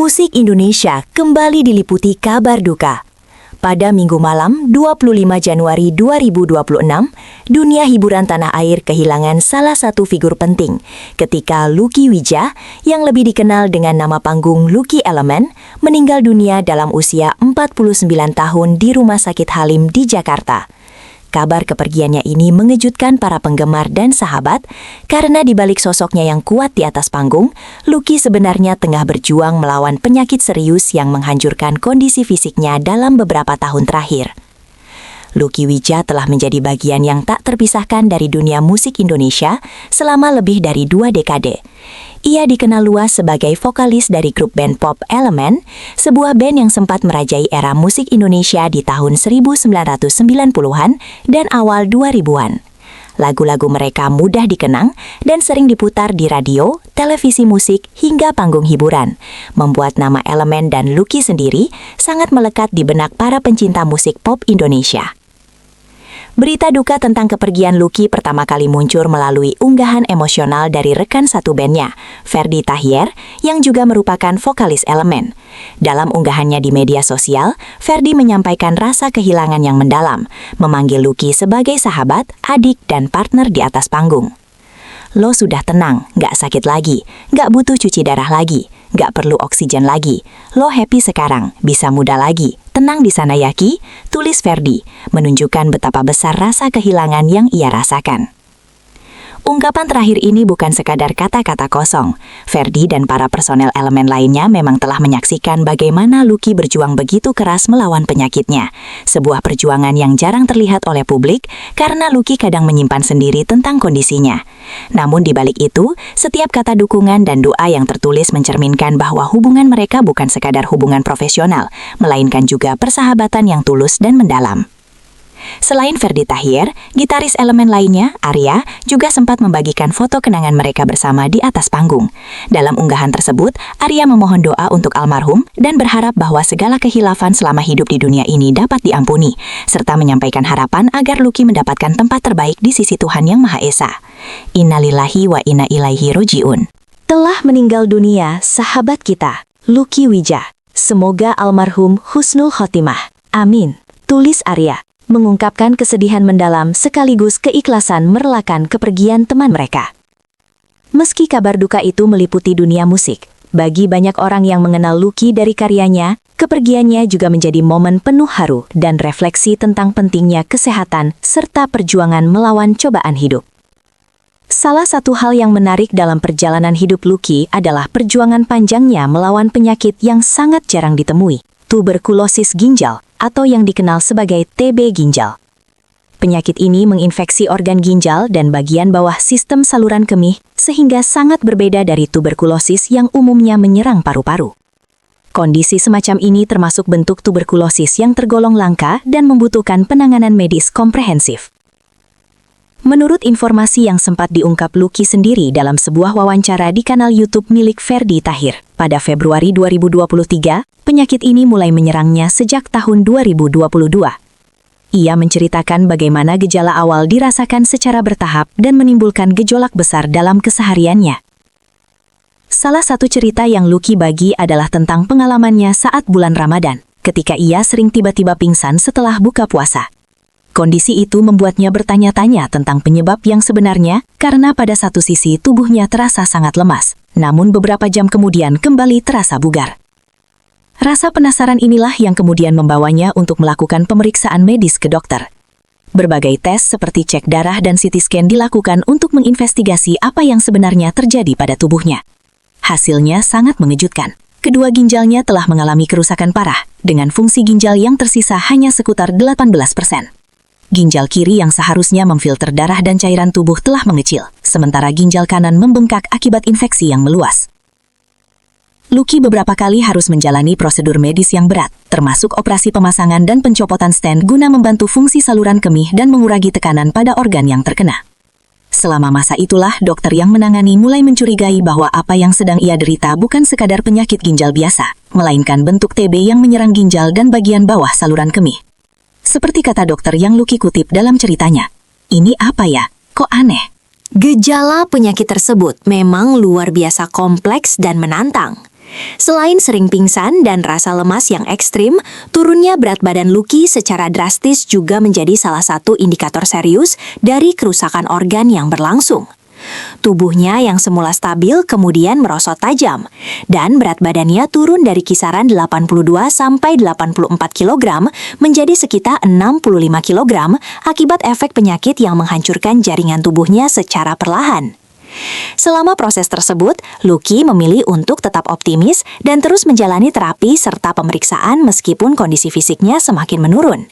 Musik Indonesia kembali diliputi kabar duka. Pada Minggu malam 25 Januari 2026, dunia hiburan tanah air kehilangan salah satu figur penting ketika Lucky Wijah, yang lebih dikenal dengan nama panggung Lucky Element, meninggal dunia dalam usia 49 tahun di Rumah Sakit Halim di Jakarta. Kabar kepergiannya ini mengejutkan para penggemar dan sahabat karena di balik sosoknya yang kuat di atas panggung, Lucky sebenarnya tengah berjuang melawan penyakit serius yang menghancurkan kondisi fisiknya dalam beberapa tahun terakhir. Lucky Wijah telah menjadi bagian yang tak terpisahkan dari dunia musik Indonesia selama lebih dari 2 dekade. Ia dikenal luas sebagai vokalis dari grup band pop Element, sebuah band yang sempat merajai era musik Indonesia di tahun 1990-an dan awal 2000-an. Lagu-lagu mereka mudah dikenang dan sering diputar di radio, televisi musik, hingga panggung hiburan, membuat nama Element dan Lucky sendiri sangat melekat di benak para pencinta musik pop Indonesia. Berita duka tentang kepergian Lucky pertama kali muncul melalui unggahan emosional dari rekan satu bandnya, Ferdy Tahir, yang juga merupakan vokalis Element. Dalam unggahannya di media sosial, Ferdy menyampaikan rasa kehilangan yang mendalam, memanggil Lucky sebagai sahabat, adik, dan partner di atas panggung. Lo sudah tenang, gak sakit lagi, gak butuh cuci darah lagi, gak perlu oksigen lagi. Lo happy sekarang, bisa muda lagi. Tenang di sana ya Ki, tulis Ferdy, menunjukkan betapa besar rasa kehilangan yang ia rasakan. Ungkapan terakhir ini bukan sekadar kata-kata kosong. Ferdy dan para personel Element lainnya memang telah menyaksikan bagaimana Lucky berjuang begitu keras melawan penyakitnya. Sebuah perjuangan yang jarang terlihat oleh publik karena Lucky kadang menyimpan sendiri tentang kondisinya. Namun di balik itu, setiap kata dukungan dan doa yang tertulis mencerminkan bahwa hubungan mereka bukan sekadar hubungan profesional, melainkan juga persahabatan yang tulus dan mendalam. Selain Ferdy Tahir, gitaris Element lainnya, Arya, juga sempat membagikan foto kenangan mereka bersama di atas panggung. Dalam unggahan tersebut, Arya memohon doa untuk almarhum dan berharap bahwa segala kehilafan selama hidup di dunia ini dapat diampuni, serta menyampaikan harapan agar Lucky mendapatkan tempat terbaik di sisi Tuhan Yang Maha Esa. Innalillahi wa inna ilaihi roji'un. Telah meninggal dunia sahabat kita, Lucky Wijah. Semoga almarhum husnul khotimah. Amin. Tulis Arya, mengungkapkan kesedihan mendalam sekaligus keikhlasan merelakan kepergian teman mereka. Meski kabar duka itu meliputi dunia musik, bagi banyak orang yang mengenal Lucky dari karyanya, kepergiannya juga menjadi momen penuh haru dan refleksi tentang pentingnya kesehatan serta perjuangan melawan cobaan hidup. Salah satu hal yang menarik dalam perjalanan hidup Lucky adalah perjuangan panjangnya melawan penyakit yang sangat jarang ditemui, tuberkulosis ginjal, atau yang dikenal sebagai TB ginjal. Penyakit ini menginfeksi organ ginjal dan bagian bawah sistem saluran kemih, sehingga sangat berbeda dari tuberkulosis yang umumnya menyerang paru-paru. Kondisi semacam ini termasuk bentuk tuberkulosis yang tergolong langka dan membutuhkan penanganan medis komprehensif. Menurut informasi yang sempat diungkap Lucky sendiri dalam sebuah wawancara di kanal YouTube milik Ferdy Tahir, pada Februari 2023, penyakit ini mulai menyerangnya sejak tahun 2022. Ia menceritakan bagaimana gejala awal dirasakan secara bertahap dan menimbulkan gejolak besar dalam kesehariannya. Salah satu cerita yang Lucky bagi adalah tentang pengalamannya saat bulan Ramadan, ketika ia sering tiba-tiba pingsan setelah buka puasa. Kondisi itu membuatnya bertanya-tanya tentang penyebab yang sebenarnya, karena pada satu sisi tubuhnya terasa sangat lemas, namun beberapa jam kemudian kembali terasa bugar. Rasa penasaran inilah yang kemudian membawanya untuk melakukan pemeriksaan medis ke dokter. Berbagai tes seperti cek darah dan CT scan dilakukan untuk menginvestigasi apa yang sebenarnya terjadi pada tubuhnya. Hasilnya sangat mengejutkan. Kedua ginjalnya telah mengalami kerusakan parah, dengan fungsi ginjal yang tersisa hanya sekitar 18%. Ginjal kiri yang seharusnya memfilter darah dan cairan tubuh telah mengecil, sementara ginjal kanan membengkak akibat infeksi yang meluas. Lucky beberapa kali harus menjalani prosedur medis yang berat, termasuk operasi pemasangan dan pencopotan stent guna membantu fungsi saluran kemih dan mengurangi tekanan pada organ yang terkena. Selama masa itulah, dokter yang menangani mulai mencurigai bahwa apa yang sedang ia derita bukan sekadar penyakit ginjal biasa, melainkan bentuk TB yang menyerang ginjal dan bagian bawah saluran kemih. Seperti kata dokter yang Lucky kutip dalam ceritanya, "Ini apa ya? Kok aneh?" Gejala penyakit tersebut memang luar biasa kompleks dan menantang. Selain sering pingsan dan rasa lemas yang ekstrim, turunnya berat badan Lucky secara drastis juga menjadi salah satu indikator serius dari kerusakan organ yang berlangsung. Tubuhnya yang semula stabil kemudian merosot tajam, dan berat badannya turun dari kisaran 82 sampai 84 kg menjadi sekitar 65 kg akibat efek penyakit yang menghancurkan jaringan tubuhnya secara perlahan. Selama proses tersebut, Lucky memilih untuk tetap optimis dan terus menjalani terapi serta pemeriksaan meskipun kondisi fisiknya semakin menurun.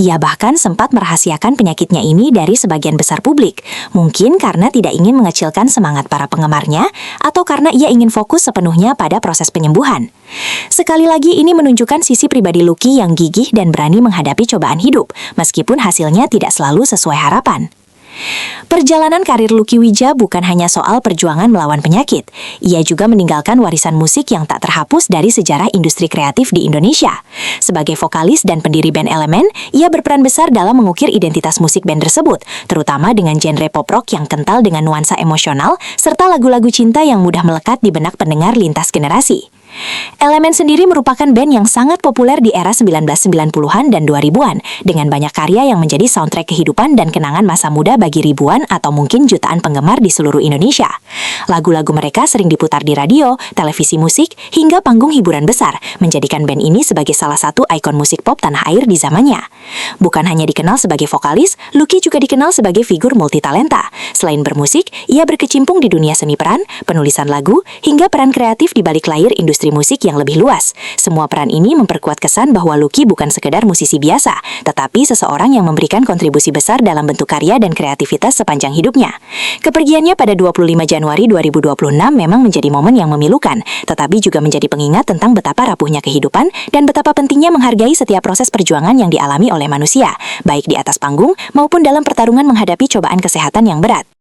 Ia bahkan sempat merahasiakan penyakitnya ini dari sebagian besar publik, mungkin karena tidak ingin mengecilkan semangat para penggemarnya atau karena ia ingin fokus sepenuhnya pada proses penyembuhan. Sekali lagi ini menunjukkan sisi pribadi Lucky yang gigih dan berani menghadapi cobaan hidup, meskipun hasilnya tidak selalu sesuai harapan. Perjalanan karir Lucky Widja bukan hanya soal perjuangan melawan penyakit. Ia juga meninggalkan warisan musik yang tak terhapus dari sejarah industri kreatif di Indonesia. Sebagai vokalis dan pendiri band Elemen, ia berperan besar dalam mengukir identitas musik band tersebut, terutama dengan genre pop rock yang kental dengan nuansa emosional, serta lagu-lagu cinta yang mudah melekat di benak pendengar lintas generasi. Elemen sendiri merupakan band yang sangat populer di era 1990-an dan 2000-an, dengan banyak karya yang menjadi soundtrack kehidupan dan kenangan masa muda bagi ribuan atau mungkin jutaan penggemar di seluruh Indonesia. Lagu-lagu mereka sering diputar di radio, televisi musik, hingga panggung hiburan besar, menjadikan band ini sebagai salah satu ikon musik pop tanah air di zamannya. Bukan hanya dikenal sebagai vokalis, Lucky juga dikenal sebagai figur multitalenta. Selain bermusik, ia berkecimpung di dunia seni peran, penulisan lagu, hingga peran kreatif di balik layar industri musik yang lebih luas. Semua peran ini memperkuat kesan bahwa Lucky bukan sekedar musisi biasa, tetapi seseorang yang memberikan kontribusi besar dalam bentuk karya dan kreativitas sepanjang hidupnya. Kepergiannya pada 25 Januari 2026 memang menjadi momen yang memilukan, tetapi juga menjadi pengingat tentang betapa rapuhnya kehidupan dan betapa pentingnya menghargai setiap proses perjuangan yang dialami oleh manusia, baik di atas panggung maupun dalam pertarungan menghadapi cobaan kesehatan yang berat.